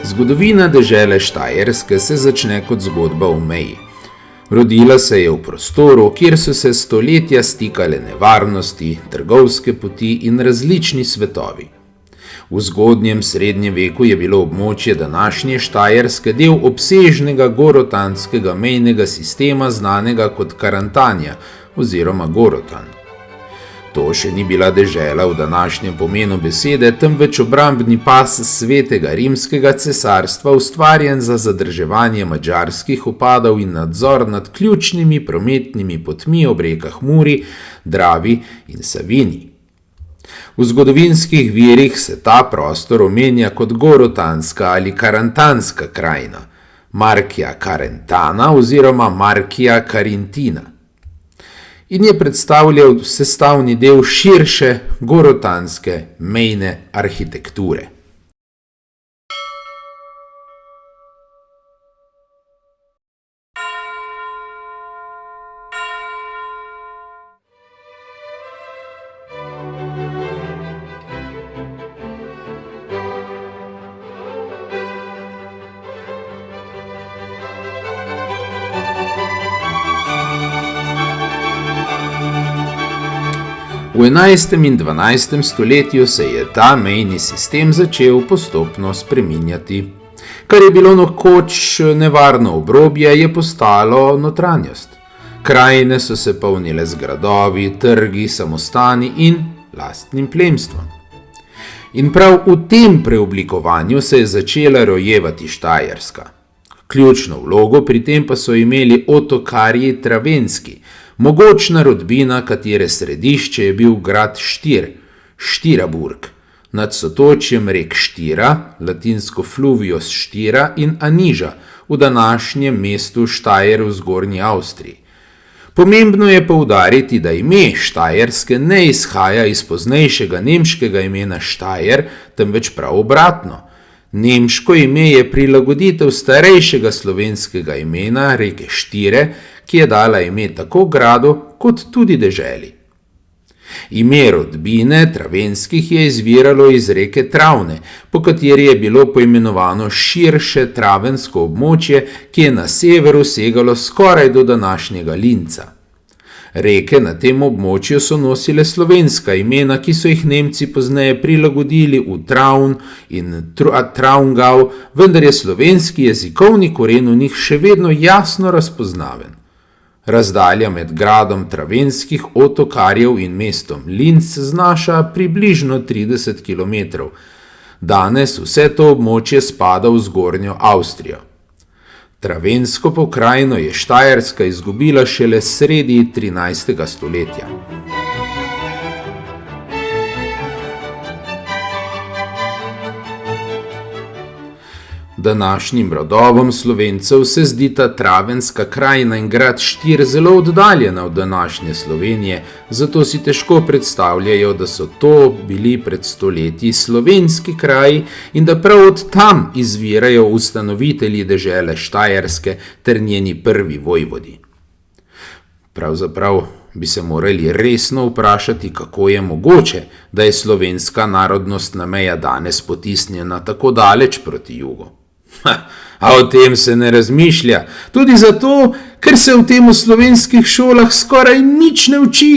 Zgodovina dežele Štajerske se začne kot zgodba o meji. Rodila se je v prostoru, kjer so se stoletja stikale nevarnosti, trgovske poti in različni svetovi. V zgodnjem srednjem veku je bilo območje današnje Štajerske del obsežnega gorotanskega mejnega sistema znanega kot Karantanja oziroma Gorotan. To še ni bila dežela v današnjem pomenu besede, temveč obrambni pas Svetega rimskega cesarstva, ustvarjen za zadrževanje madžarskih vpadov in nadzor nad ključnimi prometnimi potmi ob rekah Muri, Dravi in Savinji. V zgodovinskih virih se ta prostor omenja kot Gorotanska ali Karantanska krajina, Markija Karentana oziroma Markija Karintina, in je predstavljal sestavni del širše gorotanske mejne arhitekture. V 11. in 12. stoletju se je ta mejni sistem začel postopno spreminjati. Kar je bilo nekoč nevarno obrobje, je postalo notranjost. Krajine so se polnile z gradovi, trgi, samostani in lastnim plemstvom. In prav v tem preoblikovanju se je začela rojevati Štajerska. Ključno vlogo pri tem pa so imeli otokarji Travenski, mogočna rodbina, katere središče je bil grad Štir, Štiraburg, nad sotočjem rek Štira, latinsko fluvius Štira in Aniža, v današnjem mestu Štajer v Zgornji Avstriji. Pomembno je poudariti, da ime Štajerske ne izhaja iz poznejšega nemškega imena Štajer, temveč prav obratno. Nemško ime je prilagoditev starejšega slovenskega imena reke Štire, ki je dala ime tako gradu kot tudi deželi. Ime rodbine Travenskih je izviralo iz reke Travne, po kateri je bilo poimenovano širše travensko območje, ki je na severu segalo skoraj do današnjega Linca. Reke na tem območju so nosile slovenska imena, ki so jih Nemci pozneje prilagodili v Travn in Traungau, vendar je slovenski jezikovni koren v njih še vedno jasno razpoznaven. Razdalja med gradom Travenskih otokarjev in mestom Linz znaša približno 30 km. Danes vse to območje spada v Zgornjo Avstrijo. Travensko pokrajino je Štajerska izgubila šele sredi 13. stoletja. Današnjim rodovom Slovencev se zdita Travenska krajina in grad Štir zelo oddaljena od današnje Slovenije, zato si težko predstavljajo, da so to bili pred stoletji slovenski kraji in da prav od tam izvirajo ustanovitelji dežele Štajerske ter njeni prvi vojvodi. Pravzaprav bi se morali resno vprašati, kako je mogoče, da je slovenska narodnostna meja danes potisnjena tako daleč proti jugu. A o tem se ne razmišlja, tudi zato, ker se o tem v slovenskih šolah skoraj nič ne uči.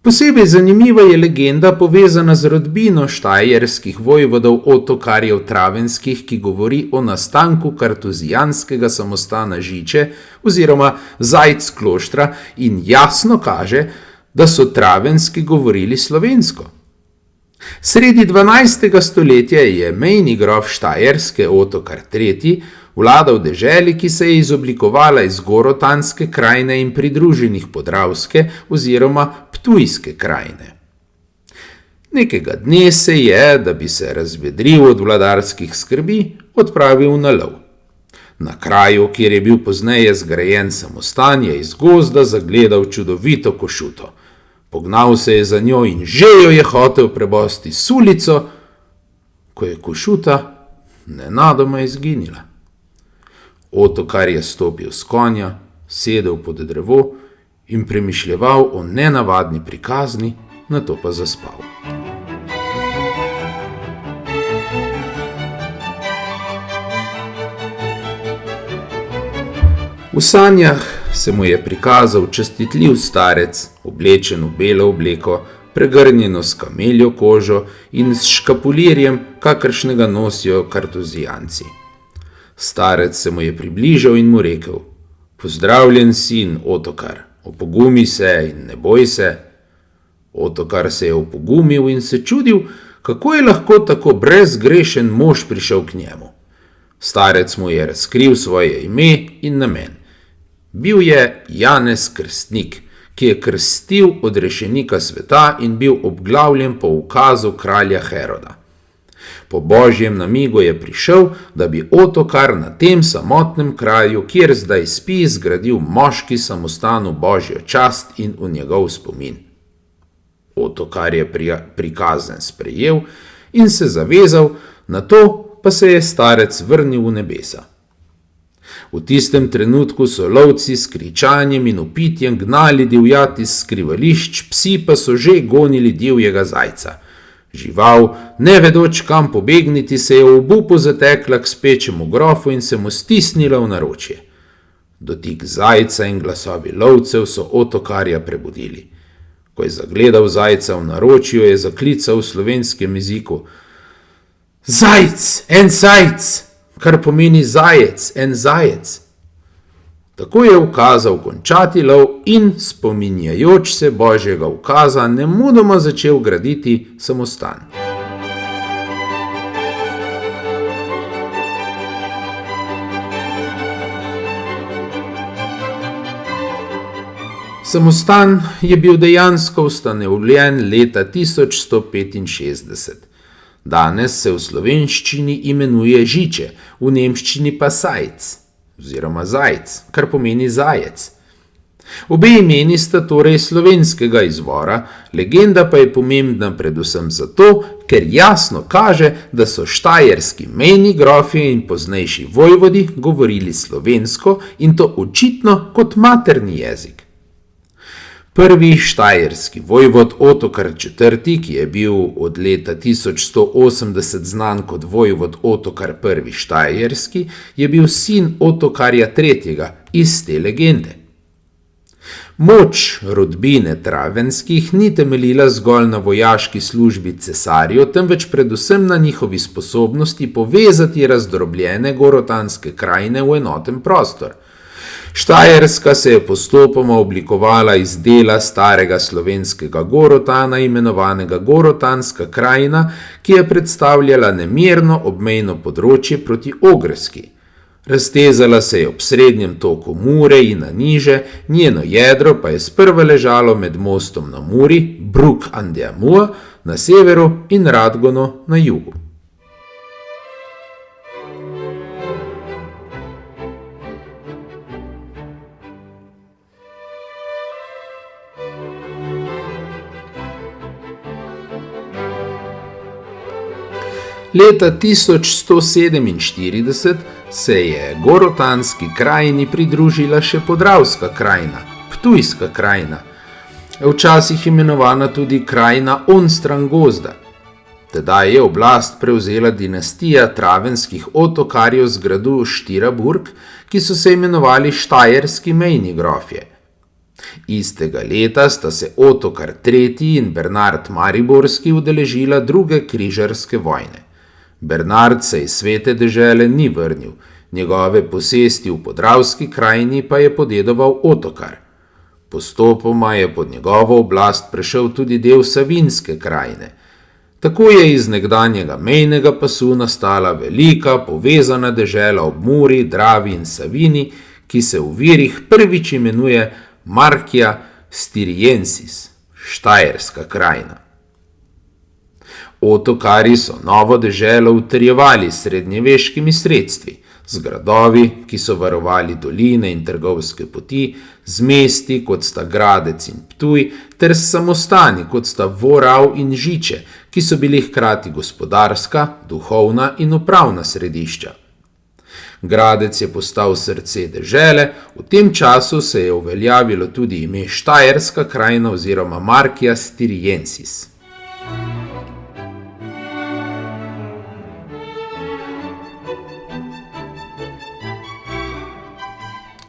Posebej zanimiva je legenda povezana z rodbino štajerskih vojvodov otokarjev Travenskih, ki govori o nastanku kartuzijanskega samostana Žiče oziroma Zajc kloštra in jasno kaže, da so Travenski govorili slovensko. Sredi 12. stoletja je mejni grof Štajerske Otokar III. Vladal deželi, ki se je izoblikovala iz Gorotanske krajine in pridruženih Podravske oziroma Ptujske krajine. Nekega dne se je, da bi se razvedril od vladarskih skrbi, odpravil na lov. Na kraju, kjer je bil pozneje zgrajen samostan, je iz gozda zagledal čudovito košuto. Pognal se je za njo in že jo je hotel prebosti s ulico, ko je košuta nenadoma izginila. Otokar je stopil s konja, sedel pod drevo in premišljeval o nenavadni prikazni, nato pa zaspal. V sanjah se mu je prikazal častitljiv starec, oblečen v belo obleko, pregrnjeno s kameljo kožo in s škapulirjem, kakršnega nosijo kartuzijanci. Starec se mu je približal in mu rekel: Pozdravljen, sin Otokar, opogumi se in ne boj se. Otokar se je opogumil in se čudil, kako je lahko tako brezgrešen mož prišel k njemu. Starec mu je razkril svoje ime in namen. Bil je Janez Krstnik, ki je krstil odrešenika sveta in bil obglavljen po ukazu kralja Heroda. Po božjem namigu je prišel, da bi Otokar na tem samotnem kraju, kjer zdaj spi, zgradil moški samostan v božjo čast in v njegov spomin. Otokar je prikazen sprejel in se zavezal, nato pa se je starec vrnil v nebesa. V tistem trenutku so lovci s kričanjem in vpitjem gnali divjad iz skrivališč, psi pa so že gonili divjega zajca. Žival, ne vedoč kam pobegniti, se je v obupu zatekla k spečemu grofu in se mu stisnila v naročje. Dotik zajca in glasovi lovcev so Otokarja prebudili. Ko je zagledal zajca v naročju, je zaklical v slovenskem jeziku: Zajc, en zajc, kar pomeni zajec, en zajec. Tako je ukazal končati lov in, spominjajoč se božjega ukaza, nemudoma začel graditi samostan. Samostan je bil dejansko ustanovljen leta 1165. Danes se v slovenščini imenuje Žiče, v nemščini pa Sajc oziroma Zajc, kar pomeni zajec. Obe imeni sta torej slovenskega izvora, legenda pa je pomembna predvsem zato, ker jasno kaže, da so štajerski mejni grofje in poznejši vojvodi govorili slovensko in to očitno kot materni jezik. Prvi štajerski vojvod Otokar IV., ki je bil od leta 1180 znan kot vojvod Otokar I. Štajerski, je bil sin Otokarja III. Iz te legende. Moč rodbine Travenskih ni temeljila zgolj na vojaški službi cesarjev, temveč predvsem na njihovi sposobnosti povezati razdrobljene gorotanske krajine v enoten prostor. Štajerska se je postopoma oblikovala iz dela starega slovenskega Gorotana, imenovanega Gorotanska krajina, ki je predstavljala nemirno obmejno področje proti Ogrski. Raztezala se je ob srednjem toku Mure in na niže, njeno jedro pa je sprva ležalo med mostom na Muri, Bruk an der Mur, na severu in Radgono na jugu. Leta 1147 se je Gorotanski krajini pridružila še Podravska krajina, Ptujska krajina, včasih imenovana tudi krajina Onstrangozda. Tedaj je oblast prevzela dinastija travenskih otokarjev z gradu Štiraburg, ki so se imenovali štajerski mejni grofje. Istega leta sta se Otokar III. In Bernard Mariborski udeležila druge križarske vojne. Bernard se iz svete dežele ni vrnil, njegove posesti v Podravski krajini pa je podedoval Otokar. Postopoma je pod njegovo oblast prešel tudi del Savinjske krajine. Tako je iz nekdanjega mejnega pasu nastala velika povezana dežela ob Muri, Dravi in Savini, ki se v virih prvič imenuje Markia Styriensis, Štajerska krajina. Otokari so novo deželo utrjevali s srednjeveškimi sredstvi, z gradovi, ki so varovali doline in trgovske poti, z mesti, kot sta Gradec in Ptuj, ter s samostani, kot sta Vorav in Žiče, ki so bili hkrati gospodarska, duhovna in upravna središča. Gradec je postal srce dežele, v tem času se je uveljavilo tudi ime Štajerska krajina oziroma Markia Styriensis.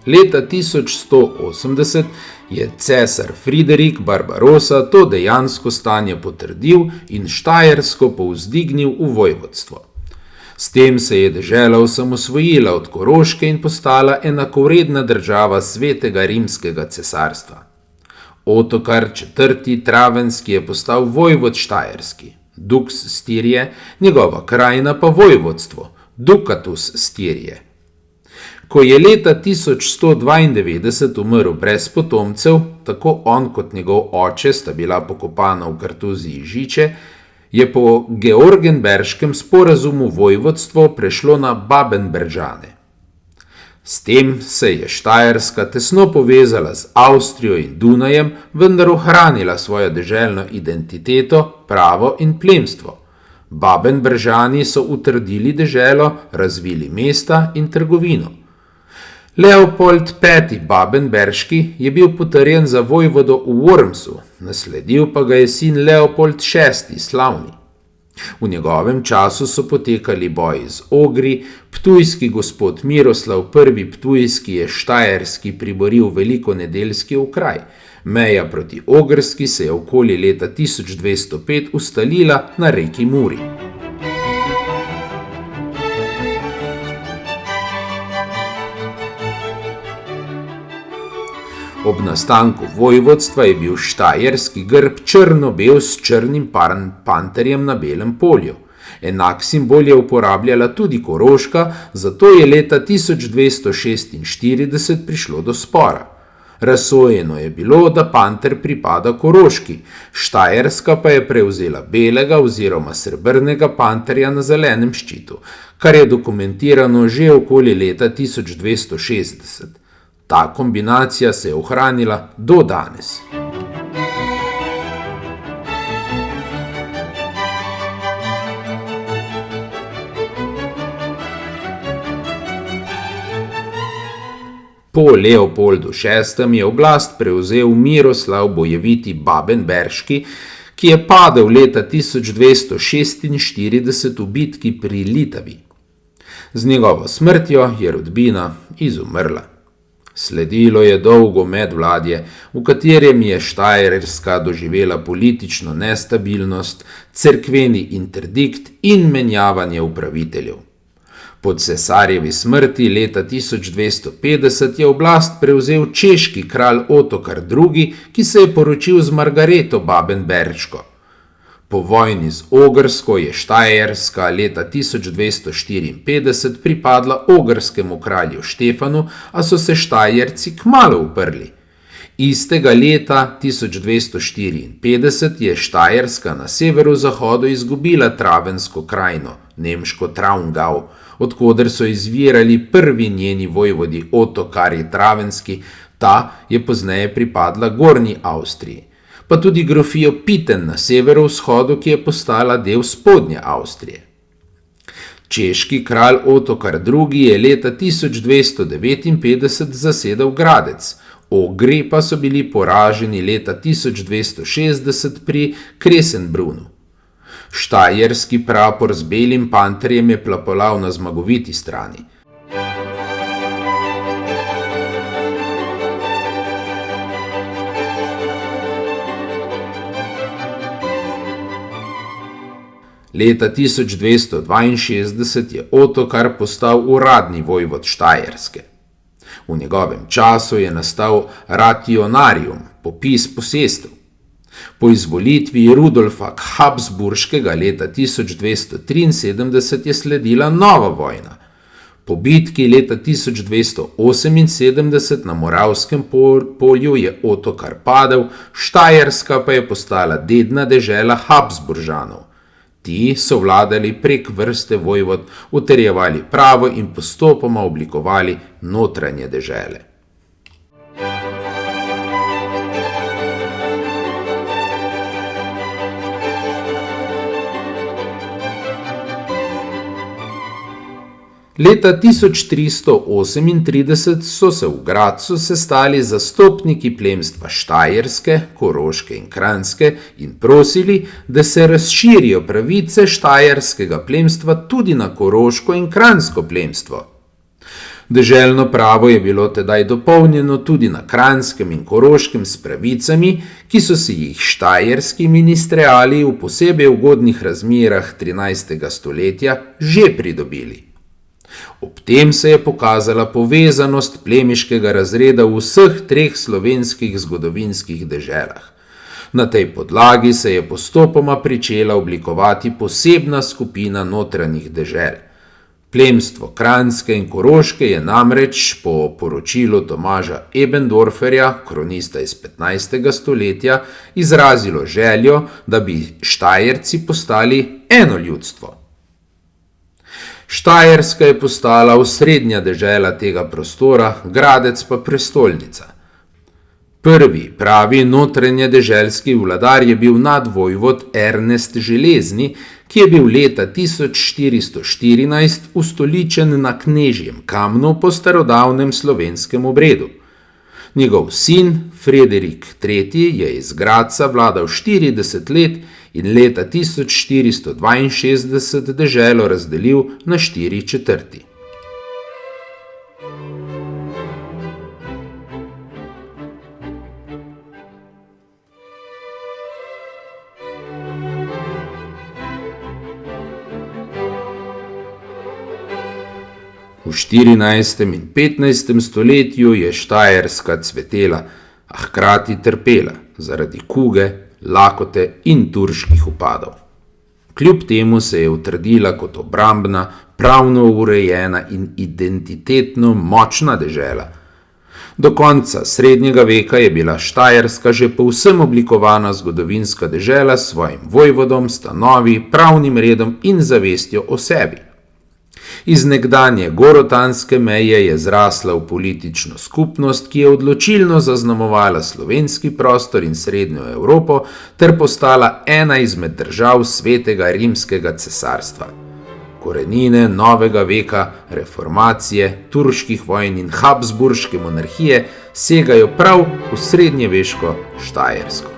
Leta 1180 je cesar Friderik Barbarossa to dejansko stanje potrdil in Štajersko povzdignil v vojvodstvo. S tem se je dežela osamosvojila od Koroške in postala enakovredna država Svetega rimskega cesarstva. Otokar IV. Travenski je postal vojvod Štajerski, Dux Styrie, njegova krajina pa vojvodstvo, Ducatus Styrie. Ko je leta 1192 umrl brez potomcev, tako on kot njegov oče sta bila pokopana v Kartuziji Žiče, je po Georgenberškem sporazumu vojvodstvo prešlo na Babenberžane. S tem se je Štajerska tesno povezala z Avstrijo in Dunajem, vendar ohranila svojo deželno identiteto, pravo in plemstvo. Babenberžani so utrdili deželo, razvili mesta in trgovino. Leopold V. Babenberški je bil potrjen za vojvodo v Wormsu, nasledil pa ga je sin Leopold VI. Slavni. V njegovem času so potekali boji z Ogri, ptujski gospod Miroslav I. Ptujski je Štajerski priboril velikonedeljski okraj. Meja proti Ogrski se je okoli leta 1205 ustalila na reki Muri. Ob nastanku vojvodstva je bil štajerski grb črno-bel s črnim panterjem na belem polju. Enak simbol je uporabljala tudi Koroška, zato je leta 1246 prišlo do spora. Razsojeno je bilo, da panter pripada Koroški, Štajerska pa je prevzela belega oziroma srebrnega panterja na zelenem ščitu, kar je dokumentirano že okoli leta 1260. Ta kombinacija se je ohranila do danes. Po Leopoldu VI. Je oblast prevzel Miroslav Bojeviti Babenberški, ki je padel leta 1246 v bitki pri Litavi. Z njegovo smrtjo je rodbina izumrla. Sledilo je dolgo medvladje, v katerem je Štajerska doživela politično nestabilnost, cerkveni interdikt in menjavanje upraviteljev. Po cesarjevi smrti leta 1250 je oblast prevzel češki kralj Otokar II., ki se je poročil z Margareto Babenberško. Po vojni z Ogrsko je Štajerska leta 1254 pripadla ogrskemu kralju Štefanu, a so se Štajerci kmalu uprli. Istega leta 1254 je Štajerska na severozahodu izgubila Travensko krajino, nemško Traungau, odkoder so izvirali prvi njeni vojvodi Otokarji Travenski, ta je pozneje pripadla Gornji Avstriji, pa tudi grofijo Piten na severovzhodu, ki je postala del spodnje Avstrije. Češki kralj Otokar II. Je leta 1259 zasedel Gradec, Ogri pa so bili poraženi leta 1260 pri Kresenbrunu. Štajerski prapor z belim panterjem je plapolal na zmagoviti strani. Leta 1262 je Otokar postal uradni vojvod Štajerske. V njegovem času je nastal rationarium, popis posestev. Po izvolitvi Rudolfa Habsburškega leta 1273 je sledila nova vojna. Po bitki leta 1278 na Moravskem polju je Otokar padel, Štajerska pa je postala dedna dežela Habsburžanov. Ti so vladali prek vrste vojvod, utrjevali pravo in postopoma oblikovali notranje dežele. Leta 1338 so se v Gradcu sestali zastopniki plemstva Štajerske, Koroške in Kranjske in prosili, da se razširijo pravice štajerskega plemstva tudi na Koroško in Kranjsko plemstvo. Deželno pravo je bilo tedaj dopolnjeno tudi na Kranjskem in Koroškem s pravicami, ki so si jih štajerski ministriali v posebej ugodnih razmerah 13. stoletja že pridobili. Ob tem se je pokazala povezanost plemiškega razreda v vseh treh slovenskih zgodovinskih deželah. Na tej podlagi se je postopoma pričela oblikovati posebna skupina notranjih dežel. Plemstvo Kranjske in Koroške je namreč po poročilu Tomaža Ebendorferja, kronista iz 15. stoletja, izrazilo željo, da bi Štajerci postali eno ljudstvo. Štajerska je postala osrednja dežela tega prostora, Gradec pa prestolnica. Prvi pravi notranje deželski vladar je bil nadvojvod Ernest Železni, ki je bil leta 1414 ustoličen na Knežjem Kamnu po starodavnem slovenskem obredu. Njegov sin Frederik III. Je iz Gradca vladal 40 let in leta 1462 deželo razdelil na 4 četrti. V 14. in 15. stoletju je Štajerska cvetela, a hkrati trpela zaradi kuge, lakote in turških upadov. Kljub temu se je utrdila kot obrambna, pravno urejena in identitetno močna dežela. Do konca srednjega veka je bila Štajerska že povsem oblikovana zgodovinska dežela s svojim vojvodom, stanovi, pravnim redom in zavestjo o sebi. Iz nekdanje gorotanske meje je zrasla v politično skupnost, ki je odločilno zaznamovala slovenski prostor in srednjo Evropo ter postala ena izmed držav Svetega rimskega cesarstva. Korenine novega veka, reformacije, turških vojn in habsburške monarhije segajo prav v srednjeveško Štajersko.